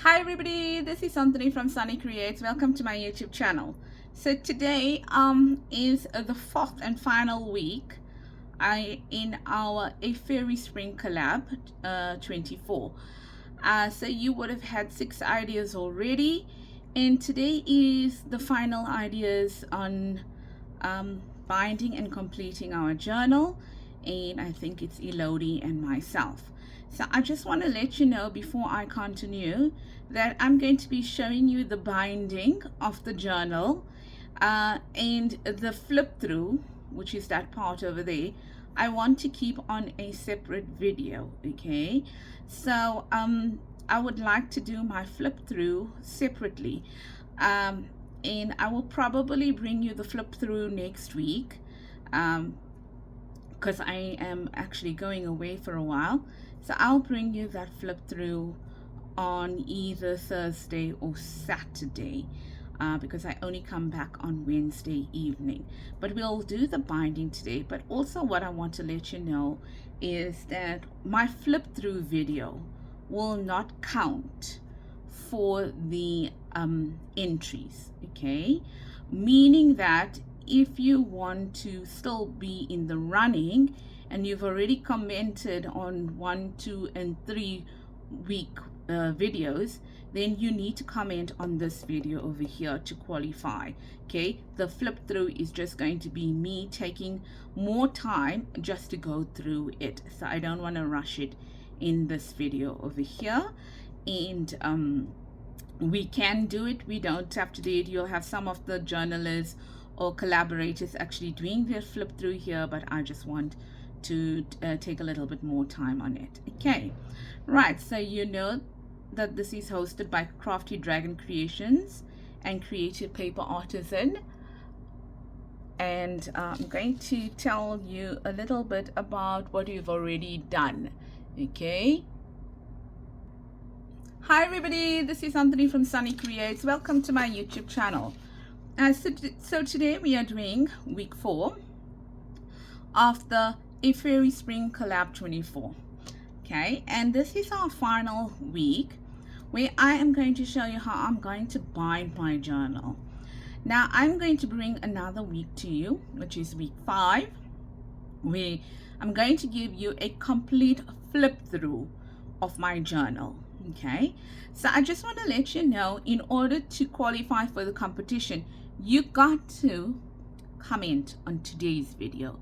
Hi everybody, this is Anthony from sanniecreates. Welcome to my YouTube channel. So today is the fourth and final week in our A Fairy Spring Collab 24. So you would have had 6 ideas already, and today is the final ideas on binding and completing our journal, and I think it's Elodie and myself. So I just want to let you know before I continue that I'm going to be showing you the binding of the journal and the flip through, which is that part over there. I want to keep on a separate video, okay? So I would like to do my flip through separately, and I will probably bring you the flip through next week because I am actually going away for a while. So I'll bring you that flip through on either Thursday or Saturday because I only come back on Wednesday evening. But we'll do the binding today. But also what I want to let you know is that my flip through video will not count for the entries, okay? Meaning that if you want to still be in the running and you've already commented on 1, 2, and 3 week videos, then you need to comment on this video over here to qualify, okay? The flip through is just going to be me taking more time just to go through it, so I don't want to rush it in this video over here. And we can do it, we don't have to do it. You'll have some of the journalists or collaborators actually doing their flip through here, but I just want to take a little bit more time on it. Okay, right, so you know that this is hosted by Crafty Dragon Creations and Creative Paper Artisan, and I'm going to tell you a little bit about what we've already done. Okay, hi everybody, this is Anthony from sanniecreates. Welcome to my YouTube channel. So today we are doing week 4 of the A Fairy Spring Collab 24. Okay, and this is our final week where I am going to show you how I'm going to bind my journal. Now I'm going to bring another week to you, which is week 5, where I'm going to give you a complete flip through of my journal. Okay, so I just want to let you know, in order to qualify for the competition, you got to comment on today's video.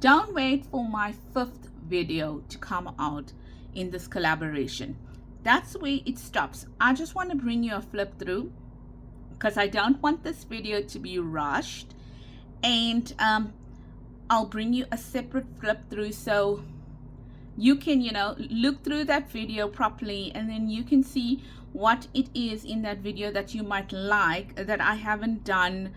Don't wait for my 5th video to come out in this collaboration. That's where it stops. I just want to bring you a flip through because I don't want this video to be rushed, and I'll bring you a separate flip through so you can, you know, look through that video properly, and then you can see what it is in that video that you might like that I haven't done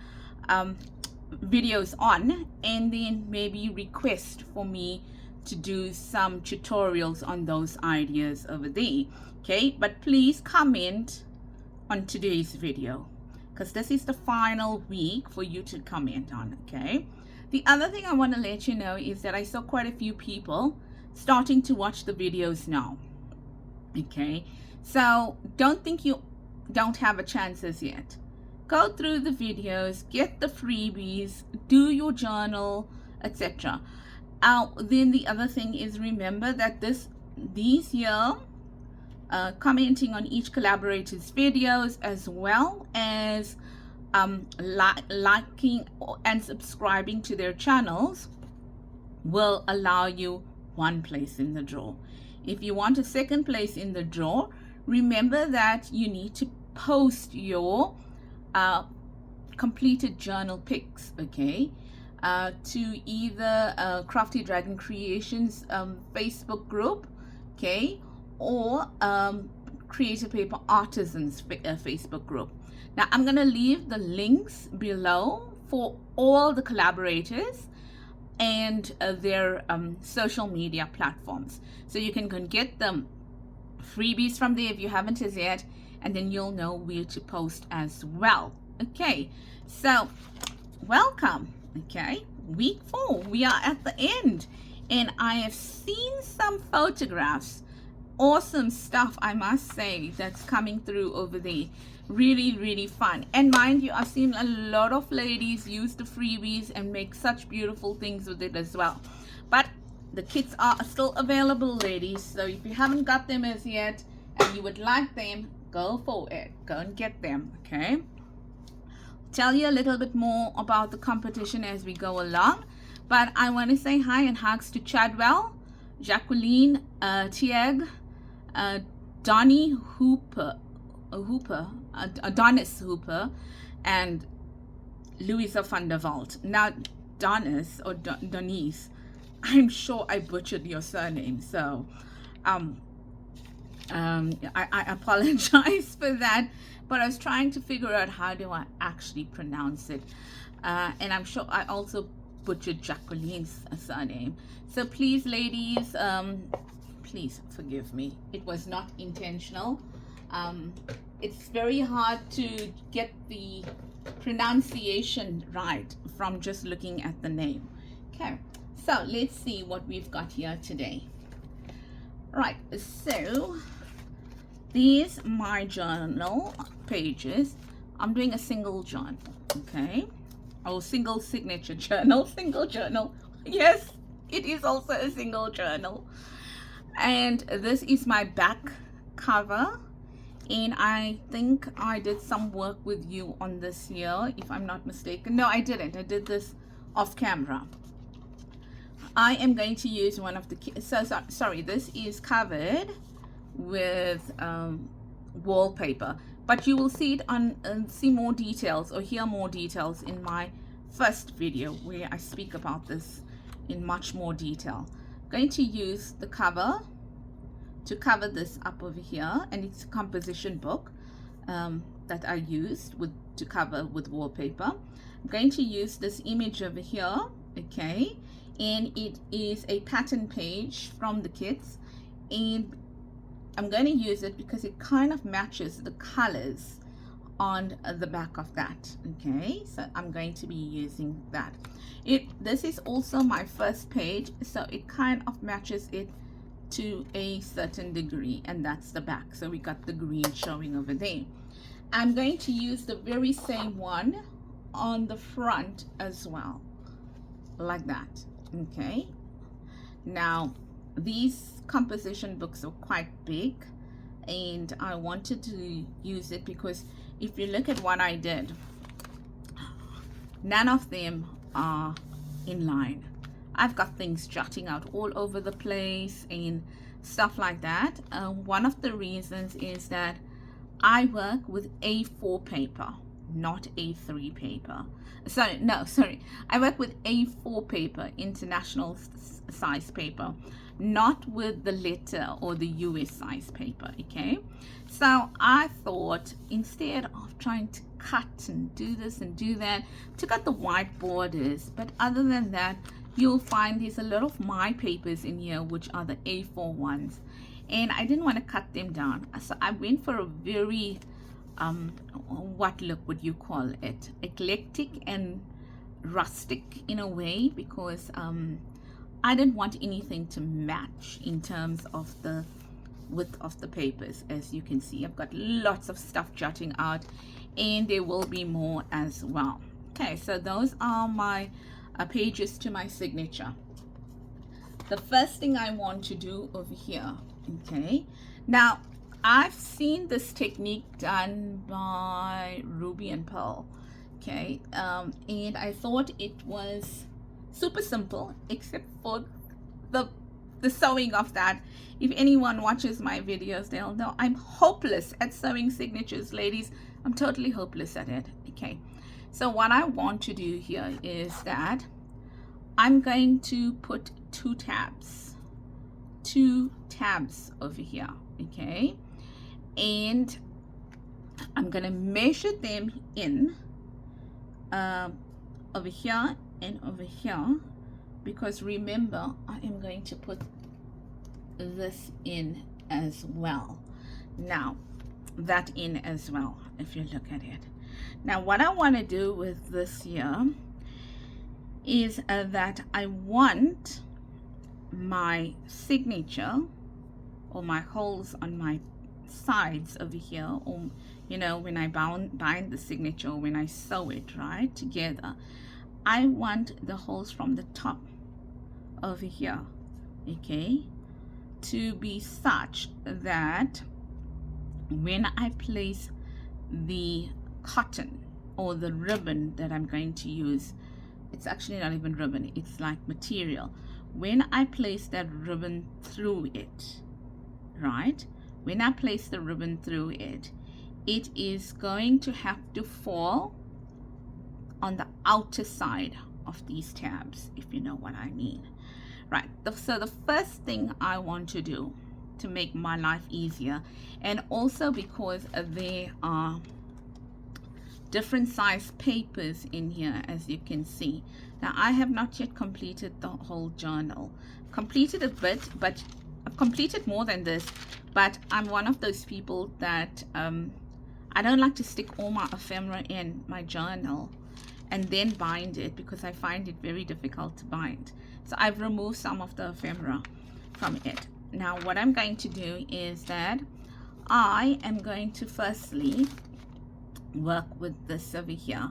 videos on, and then maybe request for me to do some tutorials on those ideas over there. Okay, but please comment on today's video because this is the final week for you to comment on. Okay, the other thing I want to let you know is that I saw quite a few people starting to watch the videos now. Okay, so don't think you don't have a chance as yet. Go through the videos, get the freebies, do your journal, etc. Then the other thing is, remember that these here commenting on each collaborator's videos, as well as liking and subscribing to their channels, will allow you 1 place in the draw. If you want a 2nd place in the draw, remember that you need to post your completed journal pics, okay, to either Crafty Dragon Creations Facebook group, okay, or Creative Paper Artisans Facebook group. Now I'm going to leave the links below for all the collaborators and their social media platforms, so you can go and get them freebies from there if you haven't as yet, and then you'll know where to post as well. Okay, so welcome. Okay, week 4, we are at the end, and I have seen some photographs awesome stuff, I must say, that's coming through over there. Really fun. And mind you, I've seen a lot of ladies use the freebies and make such beautiful things with it as well. But the kits are still available, ladies, so if you haven't got them as yet and you would like them, go for it. Go and get them. Okay, tell you a little bit more about the competition as we go along, but I want to say hi and hugs to Chadwell, Jacqueline, Tieg, Donnie Adonis Hooper, and Louisa van der Walt. Now, Donis or Donise, I'm sure I butchered your surname, so I apologize for that, but I was trying to figure out how do I actually pronounce it, and I'm sure I also butchered Jacqueline's surname. So please, ladies, please forgive me. It was not intentional. It's very hard to get the pronunciation right from just looking at the name. Okay, so let's see what we've got here today. Right, so these my journal pages. I'm doing a single journal, okay? Oh, single signature journal, single journal. Yes, it is also a single journal. And this is my back cover. And I think I did some work with you on this here, if I'm not mistaken. No, I didn't. I did this off camera. I am going to use one of the, sorry, this is covered with wallpaper, but you will see it on, see more details or hear more details in my first video where I speak about this in much more detail. I'm going to use the cover to cover this up over here, and it's a composition book that I used to cover with wallpaper. I'm going to use this image over here, okay, and it is a pattern page from the kits, and I'm going to use it because it kind of matches the colors on the back of that. Okay, so I'm going to be using that. This is also my first page, so it kind of matches it to a certain degree, and that's the back. So we got the green showing over there. I'm going to use the very same one on the front as well, like that. Okay, now these composition books are quite big, and I wanted to use it because if you look at what I did, none of them are in line. I've got things jutting out all over the place and stuff like that. One of the reasons is that I work with A4 paper, not A3 paper. Sorry, I work with A4 paper, international size paper, not with the letter or the US size paper. Okay, so I thought instead of trying to cut and do this and do that, took out the white borders, but other than that, you'll find there's a lot of my papers in here which are the A4 ones, and I didn't want to cut them down, so I went for a very what look would you call it, eclectic and rustic in a way, because I didn't want anything to match in terms of the width of the papers. As you can see, I've got lots of stuff jutting out, and there will be more as well. Okay, so those are my pages to my signature. The first thing I want to do over here, okay, now I've seen this technique done by Ruby and Pearl, okay, and I thought it was super simple, except for the sewing of that. If anyone watches my videos, they'll know I'm hopeless at sewing signatures, ladies. I'm totally hopeless at it. Okay, so what I want to do here is that I'm going to put two tabs over here, okay, and I'm gonna measure them in over here and over here, because remember I am going to put this in as well. Now that in as well, if you look at it. Now what I want to do with this here is that I want my signature or my holes on my sides over here, or you know, when I bind the signature, when I sew it right together, I want the holes from the top over here, okay, to be such that when I place the cotton or the ribbon that I'm going to use, it's actually not even ribbon, it's like material. When I place that ribbon through it, right, when I place the ribbon through it, it is going to have to fall on the outer side of these tabs, if you know what I mean. Right, so the first thing I want to do to make my life easier, and also because there are different size papers in here, as you can see. Now I have not yet completed the whole journal. Completed a bit, but I've completed more than this, but I'm one of those people that I don't like to stick all my ephemera in my journal and then bind it, because I find it very difficult to bind. So I've removed some of the ephemera from it. Now what I'm going to do is that I am going to firstly work with this over here.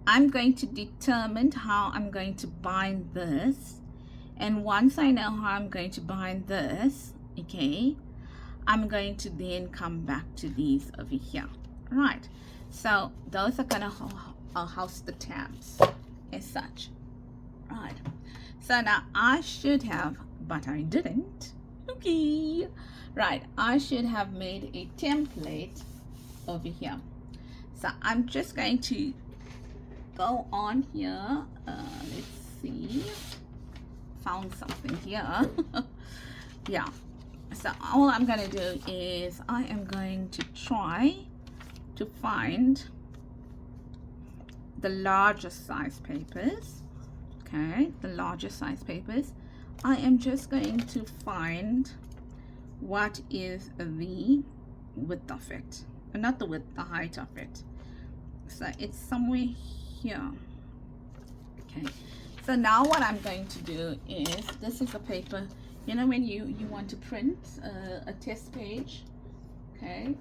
I'm going to determine how I'm going to bind this, and once I know how I'm going to bind this, okay, I'm going to then come back to these over here. Right, so those are gonna house the tabs as such. Right, so now I should have, but I didn't, okay, right, I should have made a template over here. So I'm just going to go on here, let's see, found something here. Yeah, so all I'm going to do is I am going to try to find the larger size papers. Okay, the larger size papers. I am just going to find what is the width of it, not the width, the height of it. So it's somewhere here. Okay, so now what I'm going to do is, this is a paper, you know, when you want to print a test page. Okay,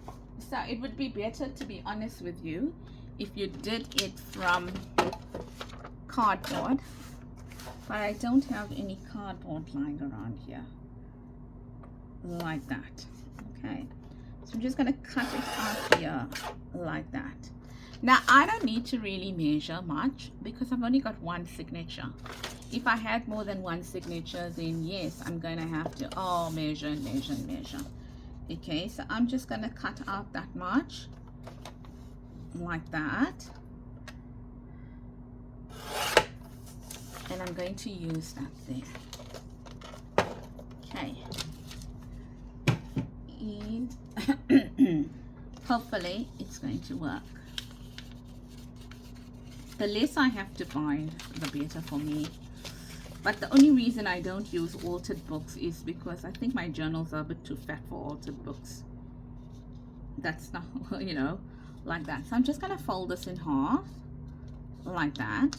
so it would be better, to be honest with you, if you did it from cardboard, but I don't have any cardboard lying around here like that. Okay, so I'm just going to cut it out here like that. Now I don't need to really measure much, because I've only got one signature. If I had more than one signature, then yes, I'm going to have to measure. Okay, so I'm just going to cut out that much like that, and I'm going to use that there. Okay, and hopefully it's going to work. The less I have to bind, the better for me. But the only reason I don't use altered books is because I think my journals are a bit too fat for altered books. That's not, you know, like that. So I'm just going to fold this in half like that,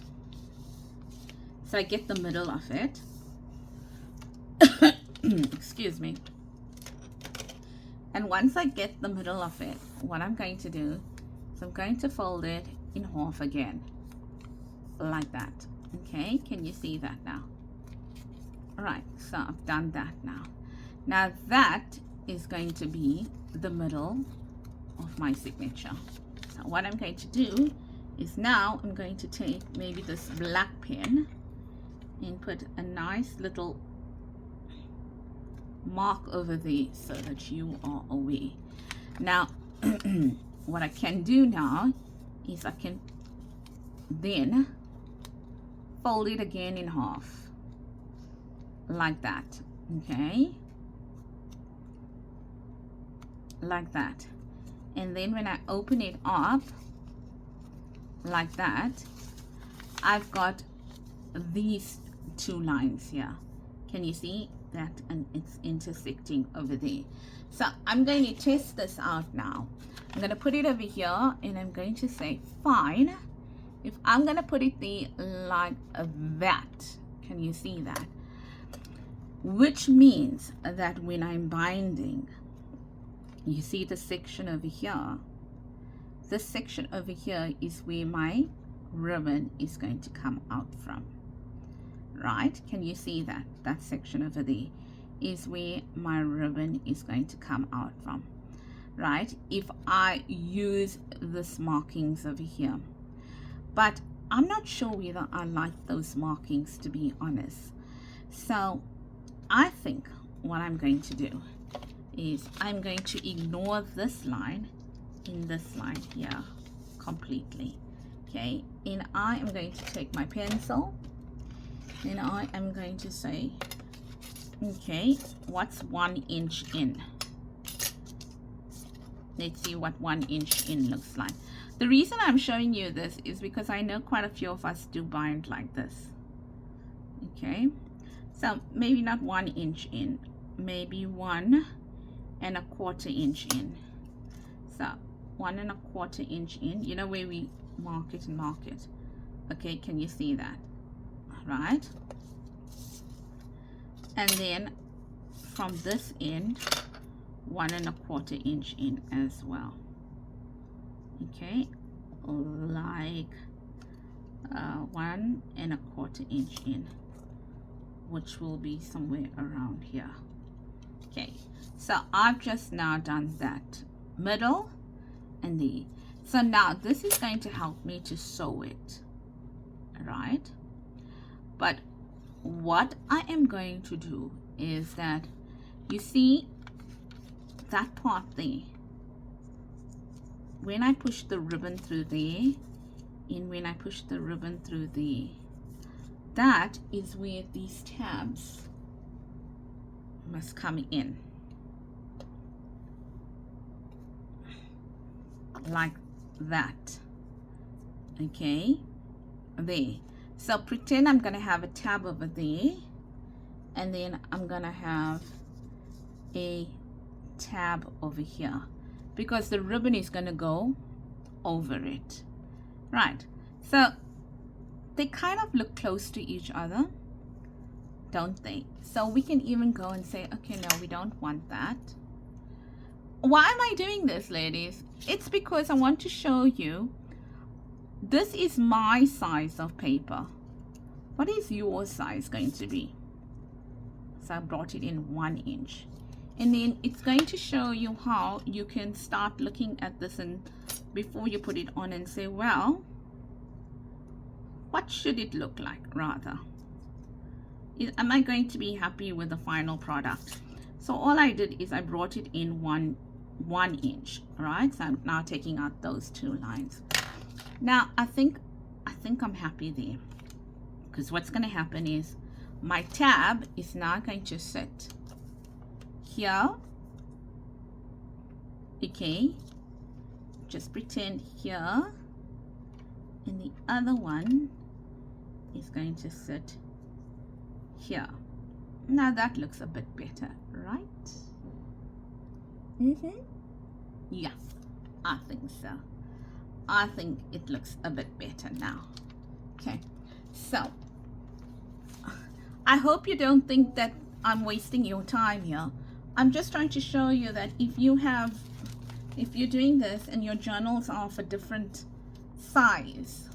so I get the middle of it. Excuse me. And once I get the middle of it, what I'm going to do is I'm going to fold it in half again like that. Okay, can you see that now? All right, so I've done that now. Now that is going to be the middle of my signature. So what I'm going to do is, now I'm going to take maybe this black pen and put a nice little mark over there so that you are aware. Now what I can do now is I can then fold it again in half like that. Okay, like that. And then when I open it up like that, I've got these two lines here. Can you see that? And it's intersecting over there. So I'm going to test this out now. I'm going to put it over here, and I'm going to say fine if I'm going to put it there like that. Can you see that? which means that when I'm binding, you see the section over here, this section over here is where my ribbon is going to come out from, right? Can you see that? That section over there is where my ribbon is going to come out from, right? If I use this markings over here, but I'm not sure whether I like those markings, to be honest. So I think what I'm going to do is I'm going to ignore this line in this line here completely, okay? And I am going to take my pencil and I am going to say, okay, what's 1 inch in? Let's see what 1 inch in looks like. The reason I'm showing you this is because I know quite a few of us do bind like this, okay? So maybe not 1 inch in, maybe 1 1/4 inch in. So 1 1/4 inch in, you know where we mark it and mark it. Okay, can you see that? Right? And then from this end, 1 1/4 inch in as well. Okay, like 1 1/4 inch in, which will be somewhere around here. Okay, so I've just now done that middle and the, so now this is going to help me to sew it, right? But what I am going to do is that, you see that part there, when I push the ribbon through there and when I push the ribbon through there, that is where these tabs must come in, like that. Okay, there. So pretend I'm gonna have a tab over there, and then I'm gonna have a tab over here, because the ribbon is gonna go over it, right? So they kind of look close to each other, don't they? So we can even go and say, okay, no, we don't want that. Why am I doing this, ladies? It's because I want to show you, this is my size of paper. What is your size going to be? So I brought it in 1 inch. And then it's going to show you how you can start looking at this and before you put it on and say, well, what should it look like rather? Am I going to be happy with the final product? So all I did is I brought it in one inch, right? So I'm now taking out those 2 lines. Now I think I'm happy there, because what's going to happen is my tab is now going to sit here. Okay, just pretend here, and the other one is going to sit here. Now that looks a bit better, right? Yeah, I think so. I think it looks a bit better now. Okay, so I hope you don't think that I'm wasting your time here. I'm just trying to show you that if you're doing this and your journals are of a different size,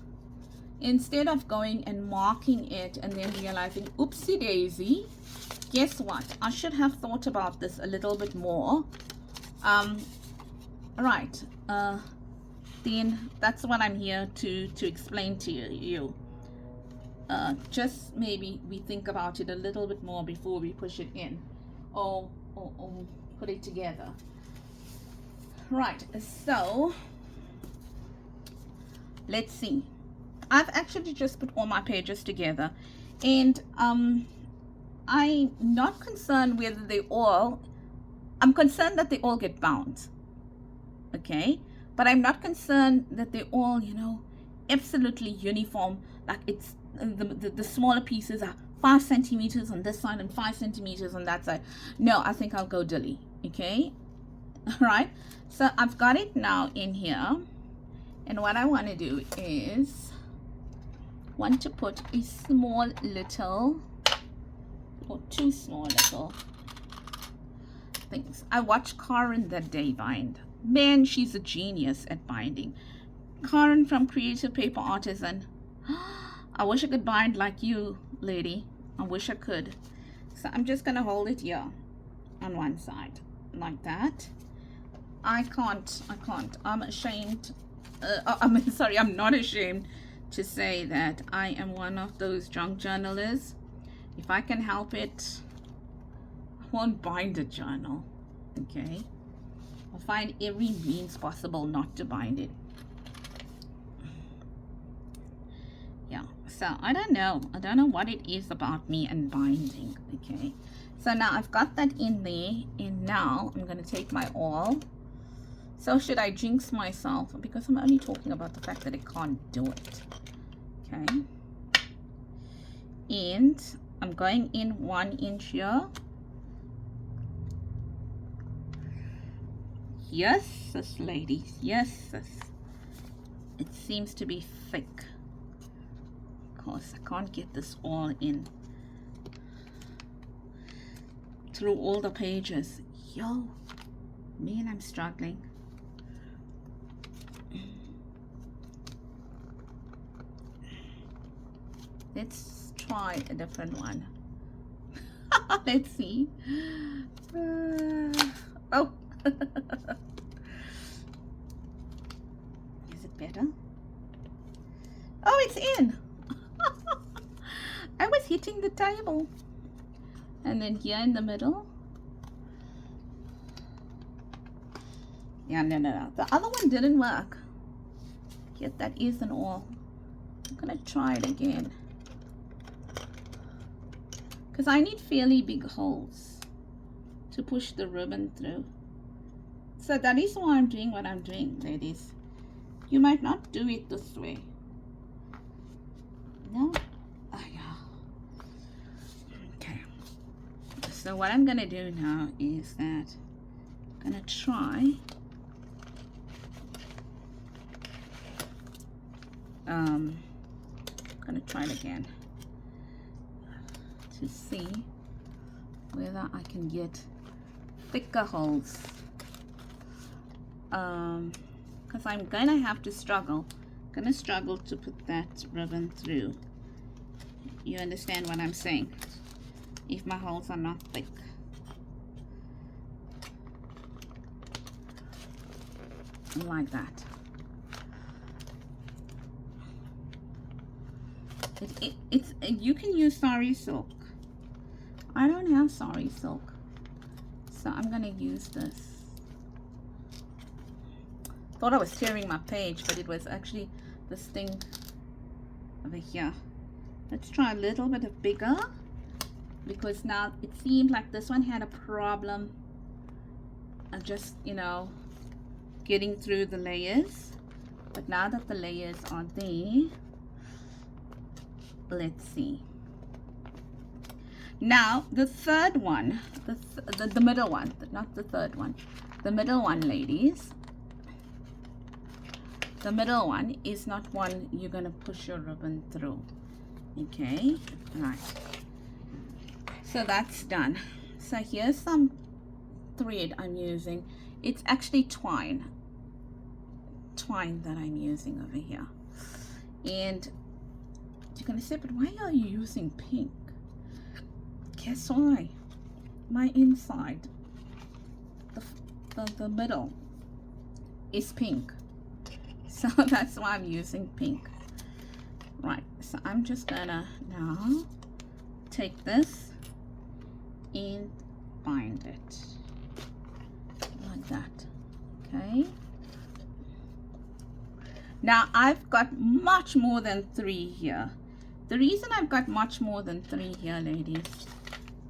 instead of going and marking it and then realizing, oopsie daisy, guess what? I should have thought about this a little bit more. Right. Then that's what I'm here to explain to you. Just maybe we think about it a little bit more before we push it in or put it together. Right, so let's see. I've actually just put all my pages together, and I'm not concerned whether I'm concerned that they all get bound, okay? But I'm not concerned that they all, absolutely uniform, like it's the smaller pieces are 5 centimeters on this side and 5 centimeters on that side. No, I think I'll go dilly, okay? All right, so I've got it now in here, and what I want to do is want to put a small little two small little things. I watched Karin that day bind. Man, she's a genius at binding. Karin from Kreativ Paper Artisan. I wish I could bind like you, lady. I wish I could. So I'm just gonna hold it here on one side like that. I can't. I'm ashamed. Sorry, I'm not ashamed to say that I am one of those junk journalists. If I can help it, I won't bind a journal. Okay, I'll find every means possible not to bind it. Yeah, so I don't know what it is about me and binding. Okay, so now I've got that in there, and now I'm going to take my oil. So should I jinx myself? Because I'm only talking about the fact that I can't do it. Okay, and I'm going in 1 inch here. Yes, sis, ladies. Yes, sis. It seems to be thick. Of course, I can't get this all in through all the pages. Yo, man, I'm struggling. Let's try a different one. Let's see. Oh. Is it better? Oh, it's in. I was hitting the table. And then here in the middle. Yeah, no. The other one didn't work. Yet that is an all. I'm gonna try it again. Because I need fairly big holes to push the ribbon through. So that is why I'm doing what I'm doing, ladies. You might not do it this way. No? Oh, yeah. Okay. So what I'm going to do now is that I'm going to try it again to see whether I can get thicker holes. Because I'm gonna have to struggle. To put that ribbon through. You understand what I'm saying? If my holes are not thick. Like that. It's you can use sari silk. I don't have sari silk, so I'm gonna use this. Thought I was tearing my page, but it was actually this thing over here. Let's try a little bit of bigger, because now it seemed like this one had a problem of just, you know, getting through the layers. But now that the layers are there, let's see. Now the third one, the middle one, not the third one, the middle one, ladies. The middle one is not one you're gonna push your ribbon through. Okay, right. So that's done. So here's some thread I'm using. It's actually twine that I'm using over here. And you're gonna say, but why are you using pink? Guess why? My inside, the middle is pink. So that's why I'm using pink. Right, so I'm just gonna now take this and bind it like that. Okay, now I've got much more than 3 here. The reason I've got much more than 3 here, ladies,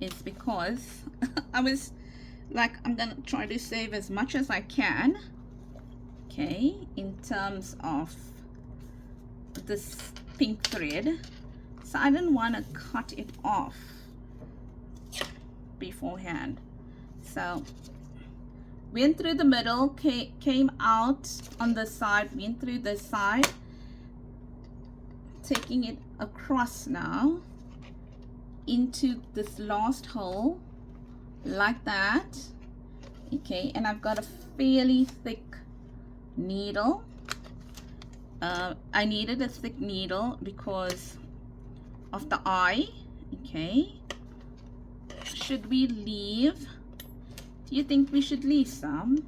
is because I was like, I'm gonna try to save as much as I can, okay, in terms of this pink thread. So I didn't want to cut it off beforehand. So went through the middle, came out on the side, went through the side, taking it across now into this last hole like that. Okay, and I've got a fairly thick needle. I needed a thick needle because of the eye. Okay, should we leave? Do you think we should leave some?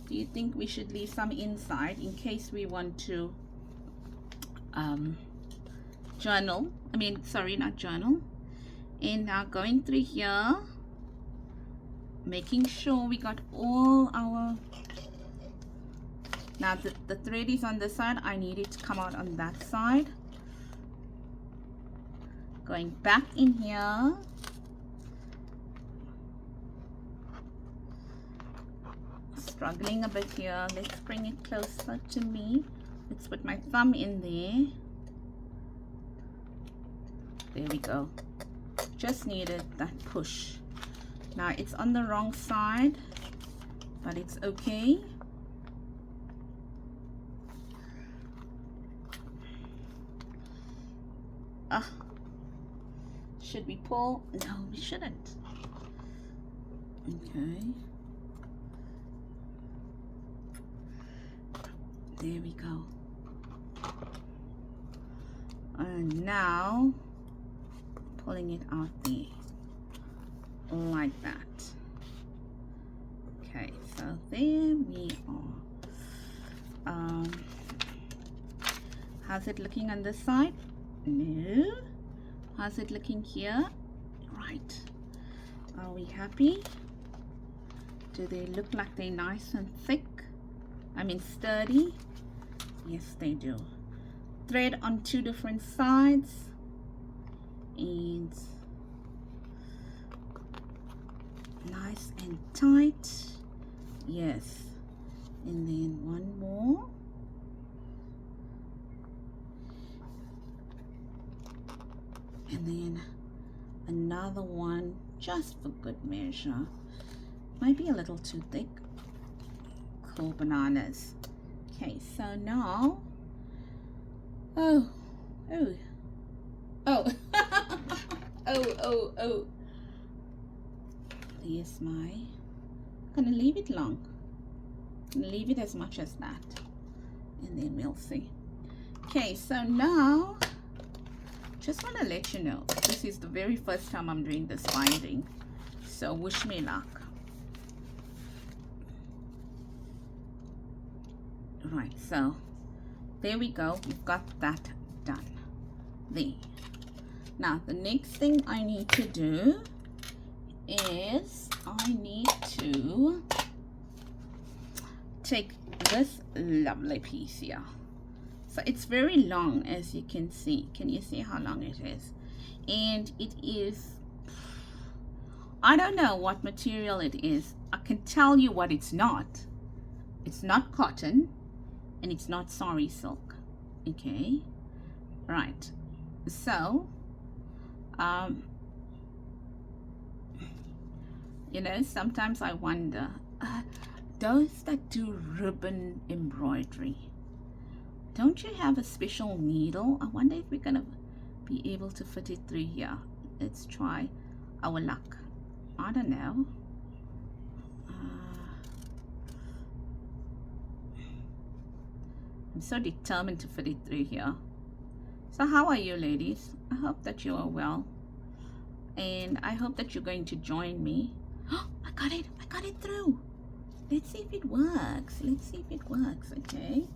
Do you think we should leave some inside in case we want to journal? I mean, sorry, not journal. And now going through here, making sure we got all our, now the thread is on this side, I need it to come out on that side. Going back in here, struggling a bit here. Let's bring it closer to me. Let's put my thumb in there. There we go. Just needed that push. Now it's on the wrong side, but it's okay. Should we pull? No, we shouldn't. Okay. There we go. And now pulling it out there like that. Okay, so there we are. How's it looking on this side? No. How's it looking here? Right. Are we happy? Do they look like they're nice and thick? I mean sturdy? Yes, they do. Thread on 2 different sides. And nice and tight. Yes. And then one more. And then another one just for good measure. Might be a little too thick. Cool bananas. Okay, so now, oh there's my, I'm gonna leave it long. I'm gonna leave it as much as that, and then we'll see. Okay, so now just want to let you know this is the very first time I'm doing this binding, so wish me luck. Right, so there we go. We've got that done. There. Now the next thing I need to do is I need to take this lovely piece here. So it's very long, as you can see. Can you see how long it is? And it is, I don't know what material it is. I can tell you what it's not. It's not cotton, and it's not sari silk. Okay, right. So you know, sometimes I wonder, those that do ribbon embroidery, don't you have a special needle? I wonder if we're gonna be able to fit it through here. Let's try our luck. I don't know. I'm so determined to fit it through here. So how are you, ladies? I hope that you are well, and I hope that you're going to join me. Oh, I got it through. Let's see if it works. Let's see if it works. Okay,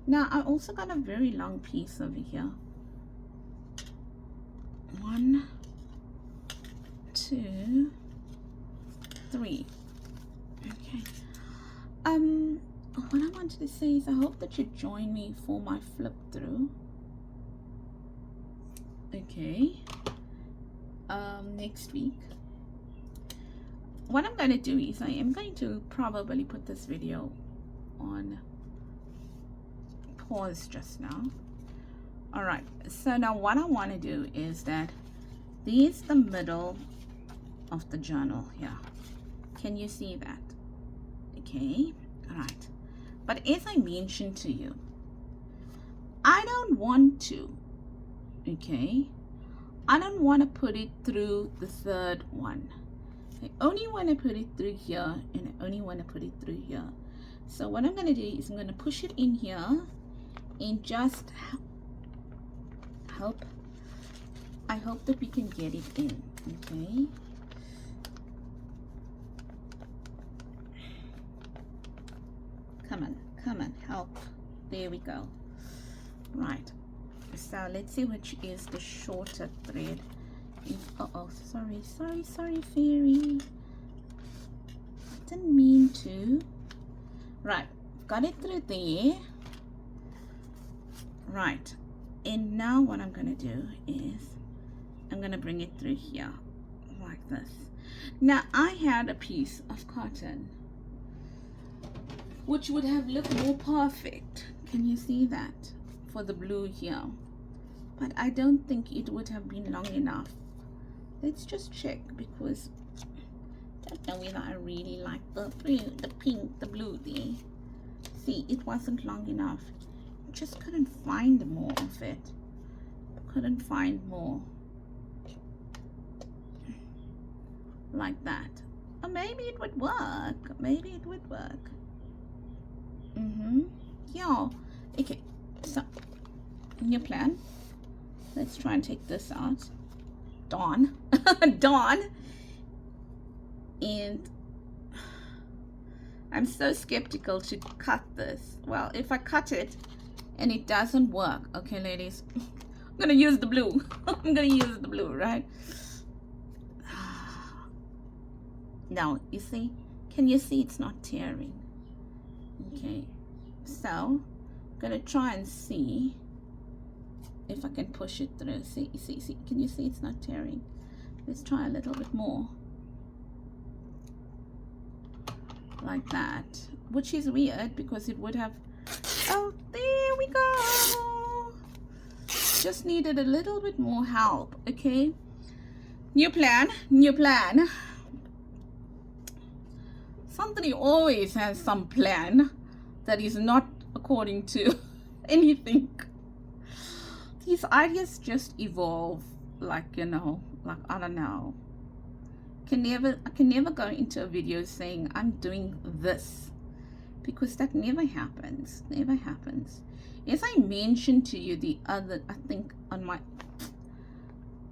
now I also got a very long piece over here. 1, 2, 3. Okay. What I wanted to say is I hope that you join me for my flip through. Okay. Next week. What I'm going to do is I am going to probably put this video on pause just now. All right. So now what I want to do is that this is the middle of the journal here. Can you see that? Okay. All right. But as I mentioned to you, I don't want to, okay, I don't want to put it through the third one. I only want to put it through here, and I only want to put it through here. So what I'm going to do is I'm going to push it in here and just help. I hope that we can get it in. Okay. Come on, help. There we go. Right. So let's see which is the shorter thread. Uh-oh, sorry, fairy. Didn't mean to. Right, got it through there. Right, and now what I'm gonna do is I'm gonna bring it through here like this. Now I had a piece of cotton which would have looked more perfect. Can you see that? For the blue here, but I don't think it would have been long enough. Let's just check, because I don't know whether I really like the pink, the blue there. See, it wasn't long enough. Just couldn't find more of it. Couldn't find more like that. Or maybe it would work. Maybe it would work. Yeah. Okay. So, new plan. Let's try and take this out. Dawn. Dawn. And I'm so skeptical to cut this. Well, if I cut it and it doesn't work, okay, ladies, I'm gonna use the blue. I'm gonna use the blue, right? Now, you see, can you see it's not tearing? Okay, so I'm gonna try and see if I can push it through. See, can you see it's not tearing? Let's try a little bit more. Like that, which is weird because it would have, oh, there we go. Just needed a little bit more help. Okay, new plan. Somebody always has some plan that is not according to anything. These ideas just evolve, like, you know, like, I don't know. I can never go into a video saying I'm doing this, because that never happens. As I mentioned to you the other, I think on my,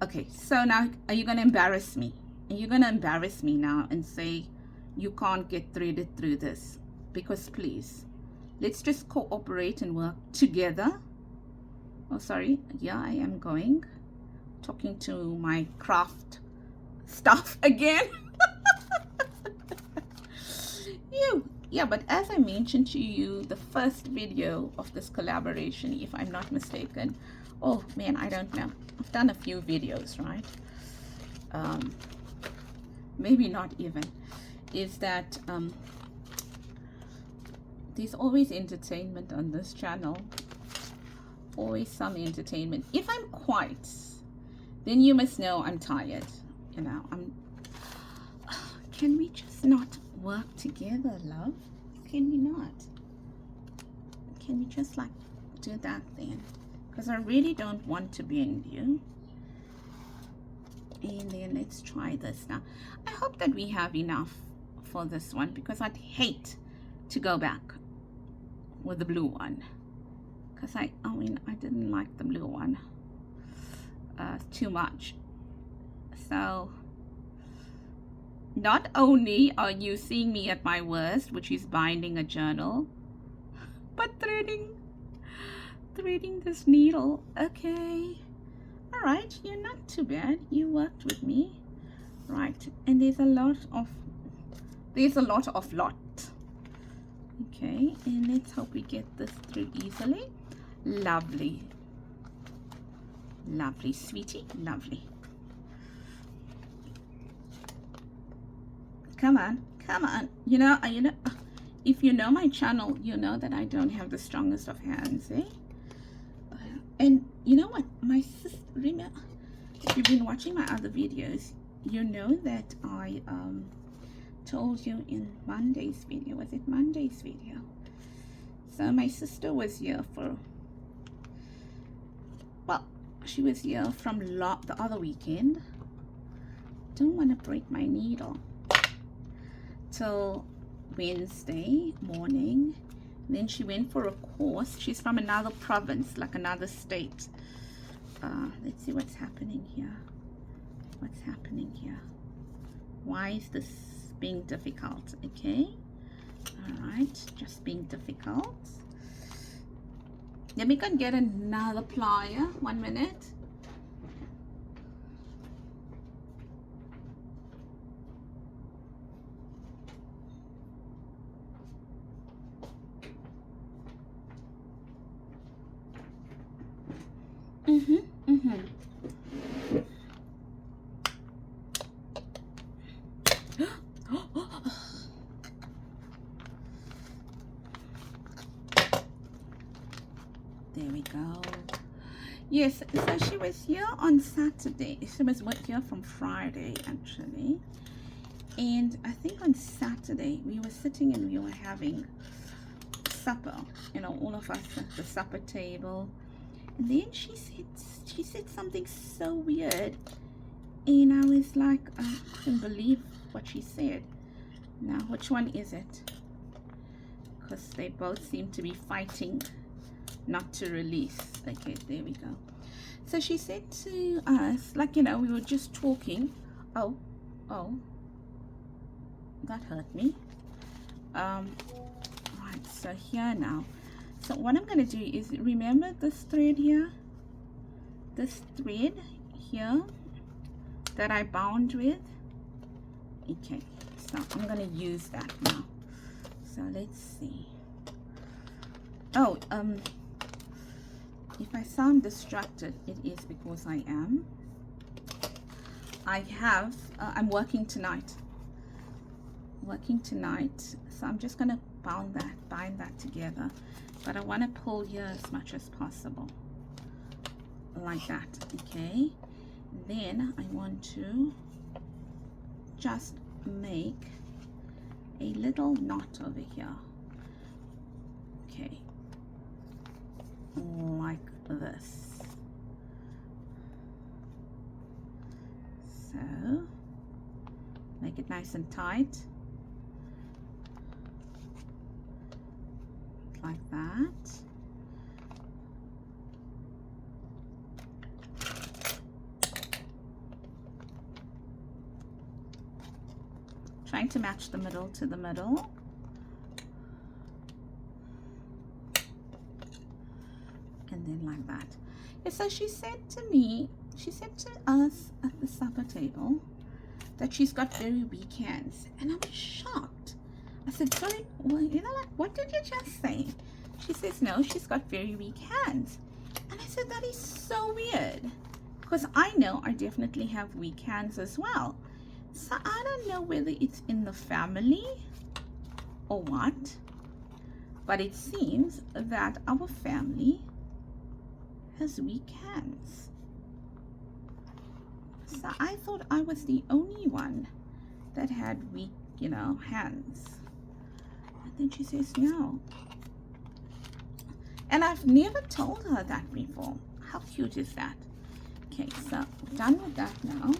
okay, so now are you going to embarrass me? Are you going to embarrass me now and say you can't get threaded through this? Because please, let's just cooperate and work together. Oh, sorry. Yeah, I am talking to my craft stuff again. Yeah, but as I mentioned to you, the first video of this collaboration, if I'm not mistaken, oh man, I don't know, I've done a few videos, right? Maybe not even, is that there's always entertainment on this channel. Always some entertainment. If I'm quiet, then you must know I'm tired. You know, can we just not work together, love? Can we not? Can we just like do that then? Because I really don't want to bend you. And then let's try this now. I hope that we have enough for this one, because I'd hate to go back with the blue one, because I mean I didn't like the blue one too much. So not only are you seeing me at my worst, which is binding a journal, but threading this needle. Okay, all right, you're not too bad. You worked with me, right? And there's a lot of lot. Okay, and let's hope we get this through easily. Lovely, sweetie, lovely. Come on. You know, if you know my channel, you know that I don't have the strongest of hands, eh? And you know what, my sister, remember, if you've been watching my other videos, you know that I told you in Monday's video, was it Monday's video? So my sister was here for, well, she was here from the other weekend. Don't want to break my needle. Till Wednesday morning. Then she went for a course. She's from another province, like another state. Let's see what's happening here. What's happening here? Why is this being difficult? Okay. All right. Just being difficult. Let me go and get another plier. 1 minute. There we go. Yes, so she was here on Saturday. She was here from Friday, actually. And I think on Saturday, we were sitting and we were having supper. You know, all of us at the supper table. And then she said something so weird. And I was like, I couldn't believe what she said. Now, which one is it? Because they both seem to be fighting not to release. Okay, there we go. So she said to us, like, you know, we were just talking. Oh, that hurt me. Right, so here now. So what I'm going to do is, remember this thread here? This thread here that I bound with? Okay, so I'm going to use that now. So let's see. Oh, if I sound distracted, it is because I am. I'm working tonight. So I'm just going to bind that together. But I want to pull here as much as possible. Like that, okay? Then I want to just make a little knot over here. Okay. Like this. So make it nice and tight, like that. Trying to match the middle to the middle. And then like that. Yeah, so she said to us at the supper table that she's got very weak hands. And I was shocked. I said, sorry, well, you know, like, what did you just say? She says, no, she's got very weak hands. And I said, that is so weird. Because I know I definitely have weak hands as well. So I don't know whether it's in the family or what. But it seems that our family has weak hands. So I thought I was the only one that had weak, you know, hands. And then she says no. And I've never told her that before. How cute is that? Okay, so we're done with that now.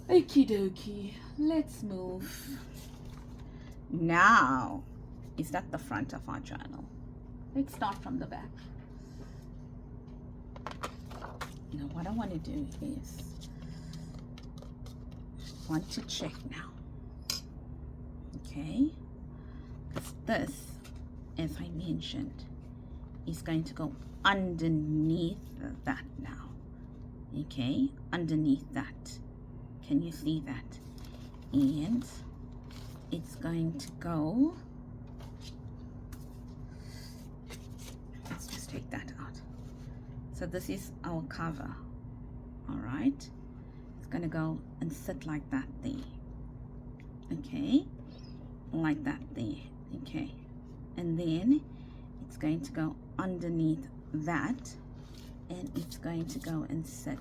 Okie dokie, let's move. Now, is that the front of our journal? Let's start from the back. Now what I want to do is, I want to check now. Okay, because this, as I mentioned, is going to go underneath that now. Okay, underneath that. Can you see that? And it's going to go, let's just take that out. So this is our cover. All right, it's going to go and sit like that there. Okay, like that there. Okay, and then it's going to go underneath that, and it's going to go and sit.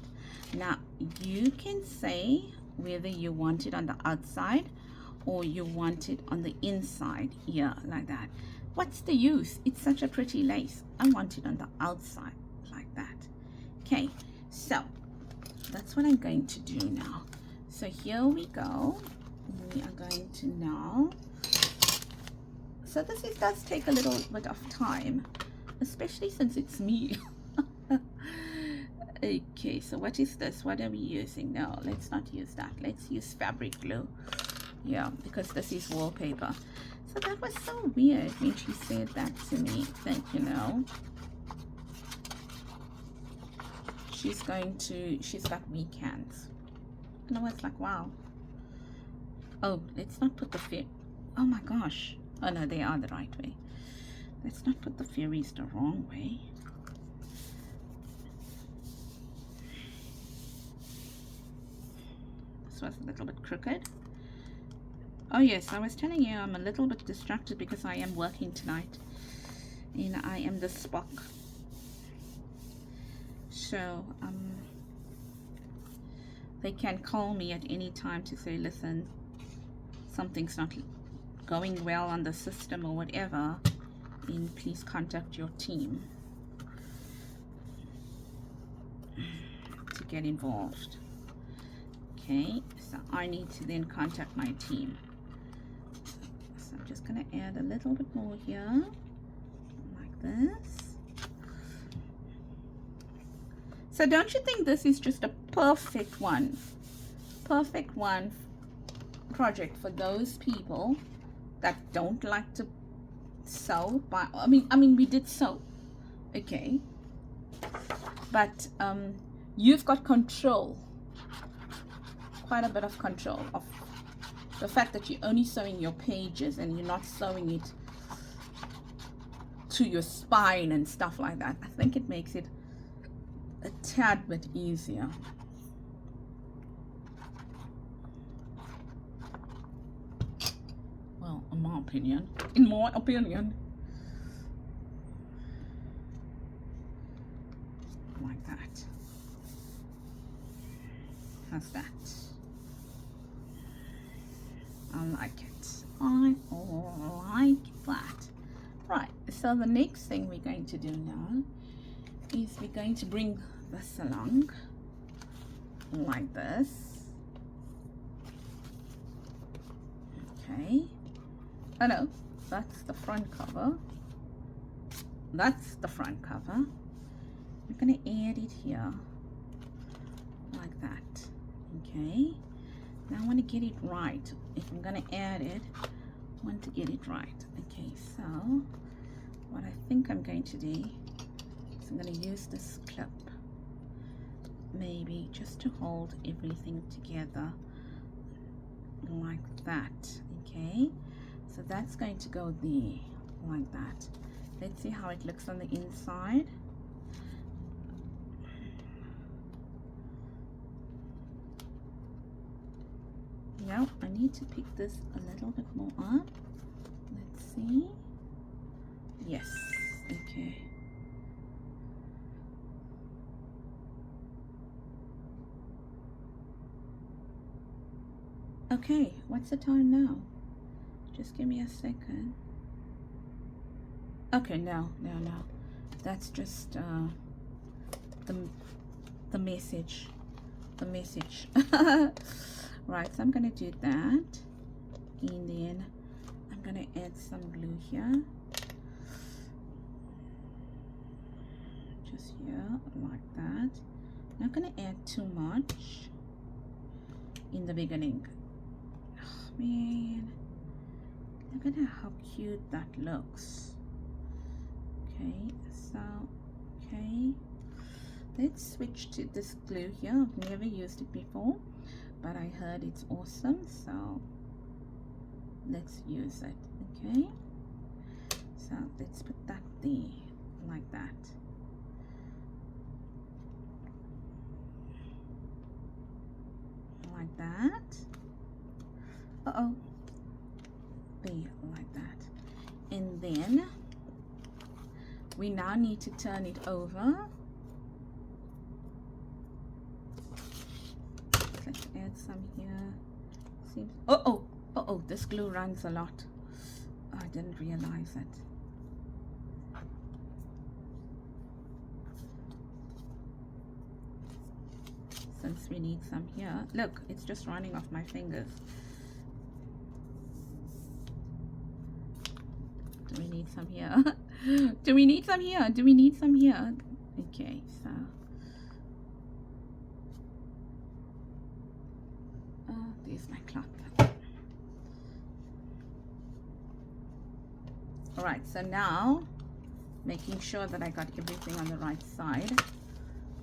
Now you can say whether you want it on the outside or you want it on the inside here, like that. What's the use? It's such a pretty lace. I want it on the outside like that. Okay, so that's what I'm going to do now. So here we go. We are going to now, so this does take a little bit of time, especially since it's me. Okay, so what is this? What are we using? No, let's not use that. Let's use fabric glue. Yeah, because this is wallpaper. So that was so weird when she said that to me. Think, you know, she's got weak hands. And I was like, wow. Oh, let's not put the oh my gosh. Oh no, they are the right way. Let's not put the fairies the wrong way. This was a little bit crooked. Oh yes, I was telling you I'm a little bit distracted because I am working tonight. And I am the Spock. So, they can call me at any time to say, listen, something's not going well on the system or whatever, and please contact your team to get involved. Okay, so I need to then contact my team. So I'm just going to add a little bit more here, like this. So don't you think this is just a perfect one project for those people that don't like to sew? But I mean we did sew, okay, but you've got control, quite a bit of control of the fact that you're only sewing your pages and you're not sewing it to your spine and stuff like that. I think it makes it a tad bit easier. Well, in my opinion. Like that. How's that? I like it. I like that. Right, so the next thing we're going to do now is we're going to bring this along like this. Okay. Oh no, that's the front cover. That's the front cover. I'm going to add it here like that. Okay. Now I want to get it right. If I'm going to add it, I want to get it right. Okay, so what I think I'm going to do is I'm going to use this clip maybe just to hold everything together like that. Okay, so that's going to go there like that. Let's see how it looks on the inside. Yeah, I need to pick this a little bit more up. Let's see. Yes, okay. Okay, what's the time now? Just give me a second. Okay, no. That's just the message. Right, so I'm gonna do that, and then I'm gonna add some glue here, just here like that. Not gonna add too much in the beginning. Oh, man, look at how cute that looks. Okay, so okay, let's switch to this glue here. I've never used it before, but I heard it's awesome, so let's use it. Okay, so let's put that there like that. Like that. Uh-oh. There, like that. And then we now need to turn it over. Let's add some here. Seems, oh, this glue runs a lot. Oh, I didn't realize it. since we need some here. Look, it's just running off my fingers. Do we need some here? Do we need some here? Do we need some here? Okay, so there's my cloth. All right, so now making sure that I got everything on the right side.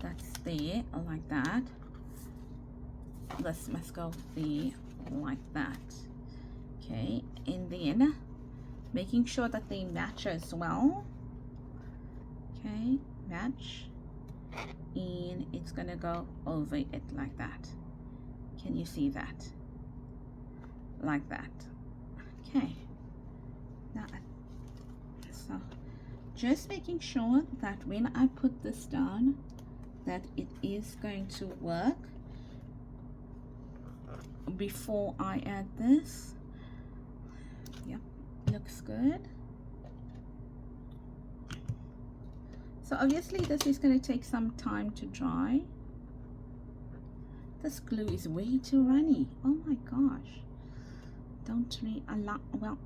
That's there, like that. This must go there, like that. Okay, and then making sure that they match as well. Okay, match, and it's gonna go over it like that. Can you see that? Like that. Okay, now so just making sure that when I put this down that it is going to work before I add this. Yep, looks good. So obviously this is going to take some time to dry. This glue is way too runny. Oh my gosh. Don't really allow, well,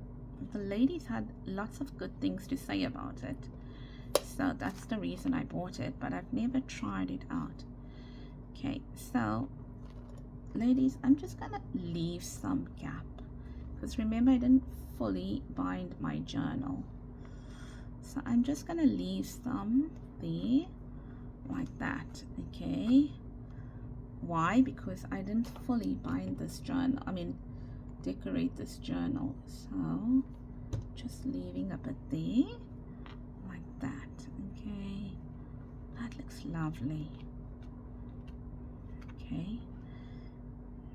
the ladies had lots of good things to say about it, so that's the reason I bought it, but I've never tried it out. Okay, so ladies, I'm just gonna leave some gap because remember I didn't fully bind my journal, so I'm just gonna leave some there like that. Okay, why? Because I didn't fully bind this journal, I mean decorate this journal, so just leaving a bit there like that. Okay, that looks lovely. Okay,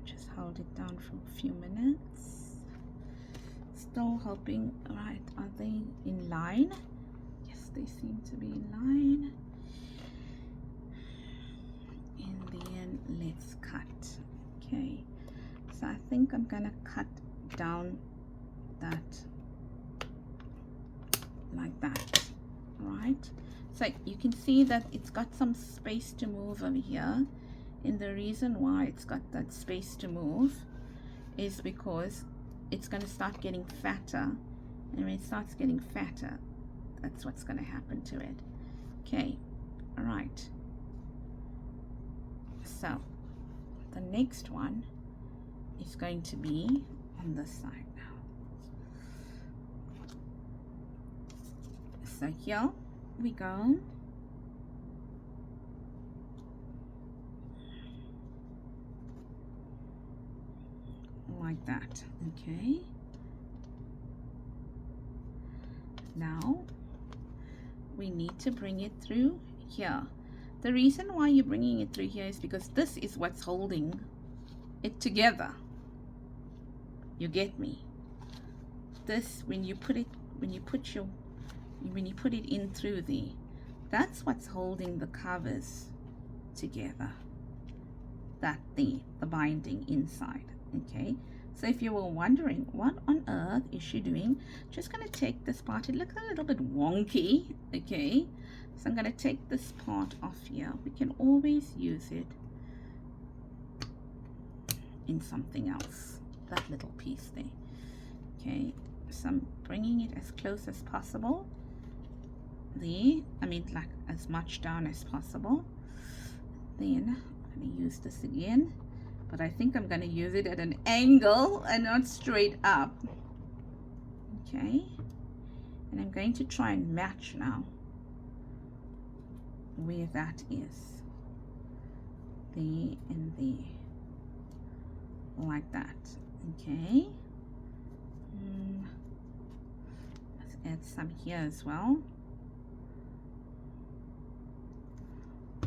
just hold it down for a few minutes. Still hoping, right, are they in line? Yes, they seem to be in line. And then let's cut. Okay, so I think I'm gonna cut down that like that, right? So you can see that it's got some space to move over here, and the reason why it's got that space to move is because it's going to start getting fatter, and when it starts getting fatter, that's what's going to happen to it. Okay, all right, so the next one is going to be on this side now. So here we go. Like that. Okay, now we need to bring it through here. The reason why you're bringing it through here is because this is what's holding it together. You get me? This, when you put it in through there, that's what's holding the covers together. That there, the binding inside. Okay, so if you were wondering what on earth is she doing, just gonna take this part. It looks a little bit wonky. Okay, so I'm gonna take this part off here. We can always use it in something else, that little piece there. Okay, so I'm bringing it as close as possible there, I mean like as much down as possible. Then I'm going to use this again, but I think I'm going to use it at an angle and not straight up. Okay, and I'm going to try and match now where that is, there and there, like that. Okay, let's add some here as well,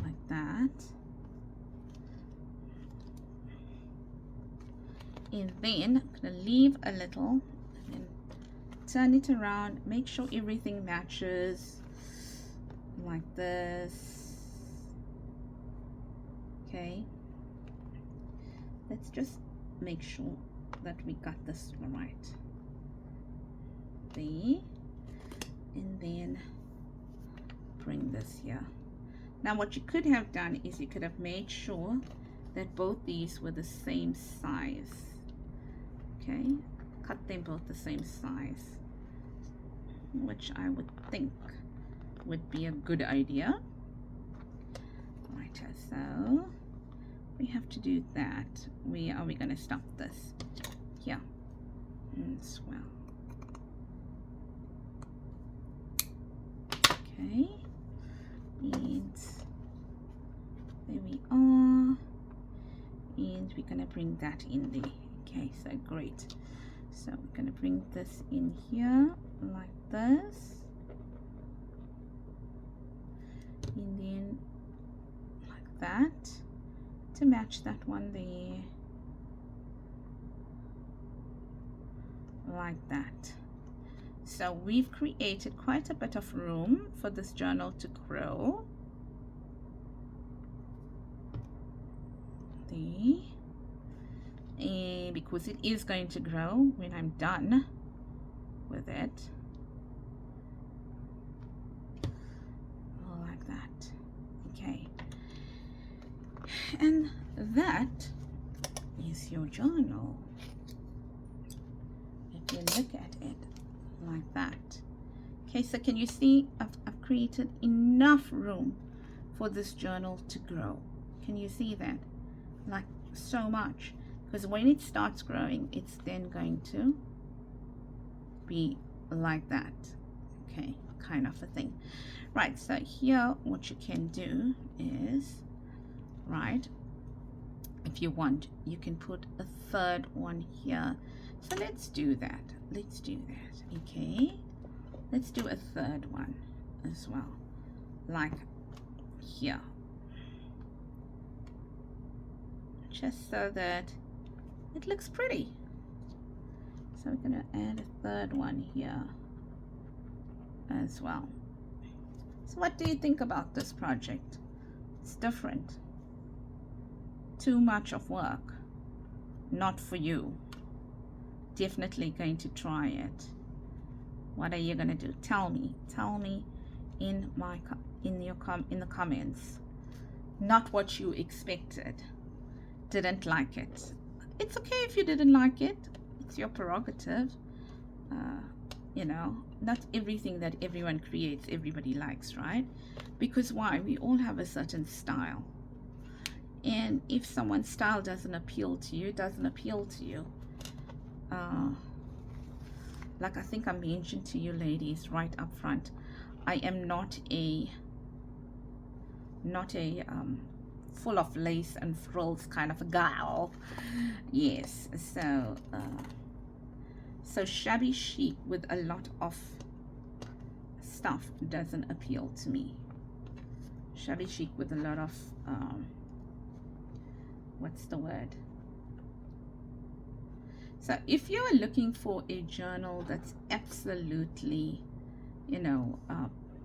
like that. And then I'm going to leave a little and then turn it around, make sure everything matches like this. Okay, let's just make sure that we got this right there, and then bring this here. Now what you could have done is you could have made sure that both these were the same size. Okay, cut them both the same size, which I would think would be a good idea. Right, so we have to do that. Are we going to stop this? Here as well. Okay, and there we are, and we're going to bring that in there. Okay, so great. So we're going to bring this in here like this, and then like that to match that one there, like that. So we've created quite a bit of room for this journal to grow. There. And because it is going to grow when I'm done with it. Like that. Okay. And that is your journal. If you look at it like that. Okay, so can you see I've created enough room for this journal to grow? Can you see that? Like so much, because when it starts growing, it's then going to be like that. Okay, kind of a thing. Right, so here what you can do is, right, if you want, you can put a third one here. So let's do that. Let's do that. Okay, let's do a third one as well, like here, just so that it looks pretty. So we're going to add a third one here as well. So what do you think about this project? It's different. Too much of work. Not for you. Definitely going to try it. What are you going to do? Tell me in the comments. Not what you expected. Didn't like it. It's okay if you didn't like it. It's your prerogative. You know, not everything that everyone creates everybody likes, right? Because why? We all have a certain style, and if someone's style doesn't appeal to you, it doesn't appeal to you. Like I think I mentioned to you ladies right up front, I am not a full of lace and frills kind of a gal. Yes, so so shabby chic with a lot of stuff doesn't appeal to me. Shabby chic with a lot of what's the word? So if you're looking for a journal that's absolutely, you know,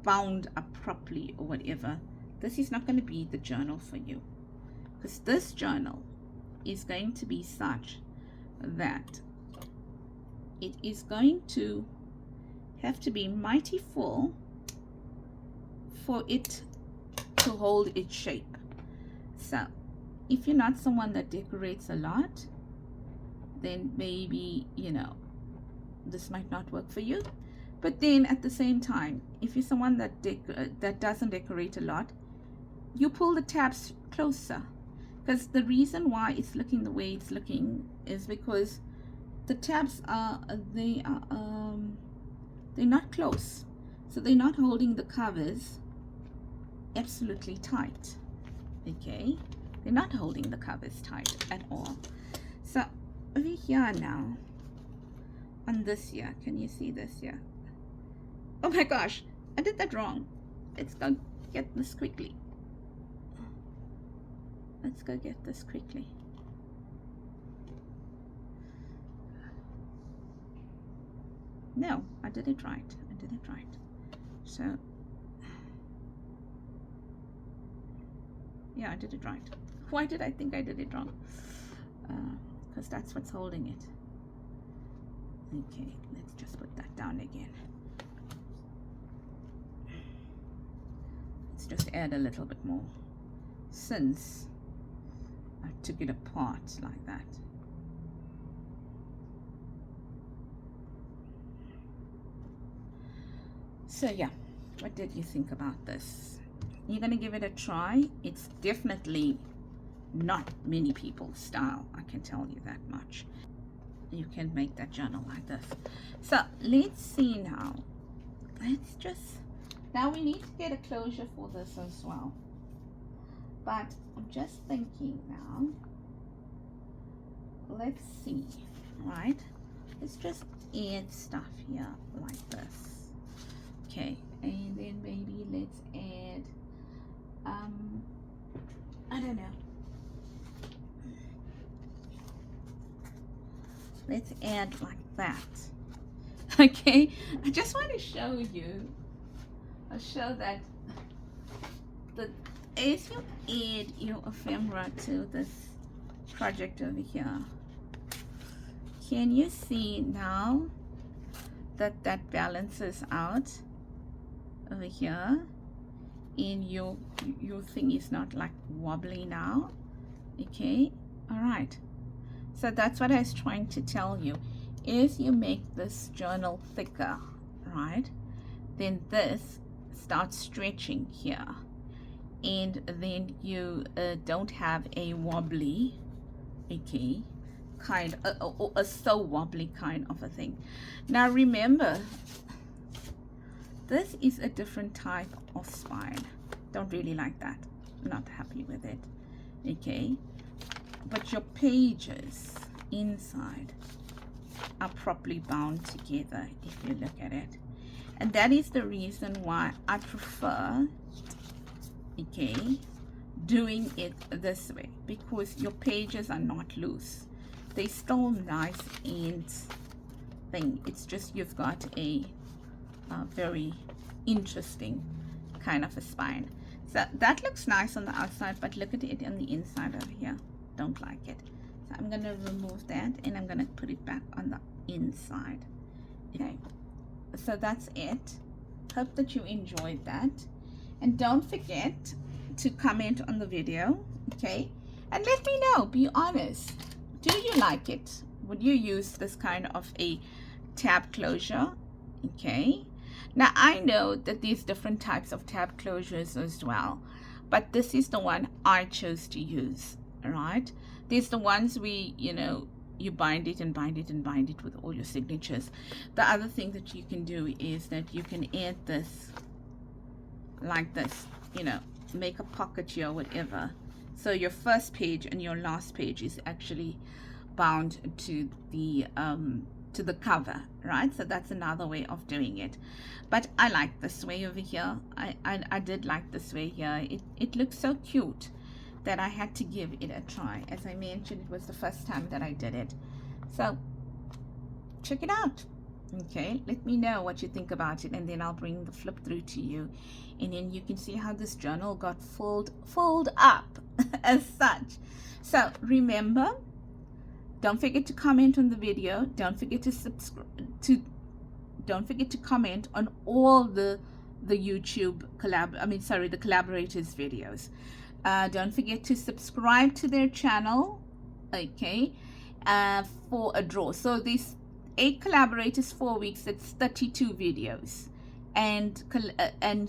bound up properly or whatever, this is not going to be the journal for you, because this journal is going to be such that it is going to have to be mighty full for it to hold its shape. So if you're not someone that decorates a lot, then maybe, you know, this might not work for you. But then at the same time, if you're someone that doesn't decorate a lot, you pull the tabs closer, because the reason why it's looking the way it's looking is because the tabs are they're not close, so they're not holding the covers absolutely tight. Okay, they're not holding the covers tight at all. So over here now, on this here, can you see this here? Oh my gosh, I did that wrong. Let's go get this quickly. Let's go get this quickly. No, I did it right. I did it right. So, yeah, I did it right. Why did I think I did it wrong? Because that's what's holding it. Okay, let's just put that down again. Let's just add a little bit more, since I took it apart like that. So yeah, what did you think about this? You're gonna give it a try. It's definitely not many people's style, I can tell you that much. You can make that journal like this. So let's see now. Let's just, now we need to get a closure for this as well. But I'm just thinking now, let's see, right? Let's just add stuff here like this. Okay, and then maybe let's add, I don't know. Let's add like that. Okay, I just want to show you, I'll show that as you add your ephemera to this project over here, can you see now that that balances out over here, and your thing is not like wobbly now? Okay, all right. So that's what I was trying to tell you. As you make this journal thicker, right, then this starts stretching here, and then you don't have a wobbly, okay, kind of, or a so wobbly kind of a thing. Now remember, this is a different type of spine. Don't really like that. Not happy with it. Okay, but your pages inside are properly bound together if you look at it, and that is the reason why I prefer, okay, doing it this way, because your pages are not loose. They still nice and thing. It's just you've got a very interesting kind of a spine. So that looks nice on the outside, but look at it on the inside over here. Don't like it. So I'm going to remove that, and I'm going to put it back on the inside. Okay, so that's it. Hope that you enjoyed that, and don't forget to comment on the video, okay, and let me know. Be honest, do you like it? Would you use this kind of a tab closure? Okay, now I know that there's different types of tab closures as well, but this is the one I chose to use. All right, these the ones you bind it and bind it and bind it with all your signatures. The other thing that you can do is that you can add this like this, make a pocket here, whatever, so your first page and your last page is actually bound to the cover, right? So that's another way of doing it, but I like this way over here. I did like this way here. It looks so cute that I had to give it a try. As I mentioned, it was the first time that I did it, so check it out. Okay, let me know what you think about it, and then I'll bring the flip through to you, and then you can see how this journal got fold up as such. So remember, don't forget to comment on the video. Don't forget to subscribe don't forget to comment on all the YouTube the Collaborators videos. Don't forget to subscribe to their channel, okay, for a draw. So these 8 collaborators, 4 weeks, that's 32 videos, and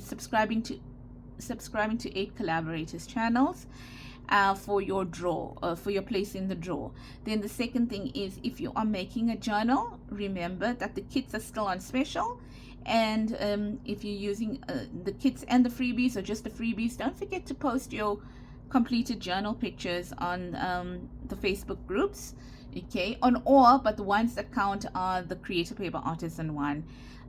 subscribing to 8 collaborators channels for your draw, for your place in the draw. Then the second thing is, if you are making a journal, remember that the kits are still on special. And if you're using the kits and the freebies, or just the freebies, don't forget to post your completed journal pictures on the Facebook groups, okay, on all but the ones that count are the Creative Paper Artisan one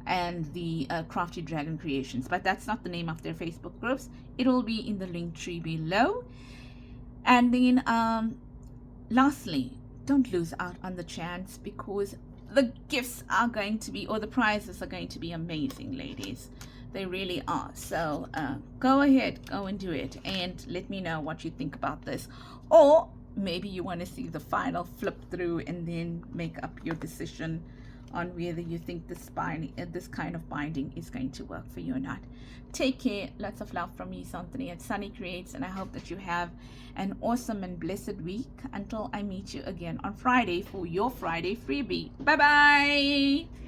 and the Crafty Dragon Creations, but that's not the name of their Facebook groups. It will be in the link tree below. And then lastly, don't lose out on the chance, because the gifts are going to be, or the prizes are going to be amazing, ladies. They really are. So go ahead, go and do it, and let me know what you think about this. Or maybe you want to see the final flip through and then make up your decision on whether you think this kind of binding is going to work for you or not. Take care. Lots of love from me, Santhony at Sunny Creates, and I hope that you have an awesome and blessed week until I meet you again on Friday for your Friday freebie. Bye bye.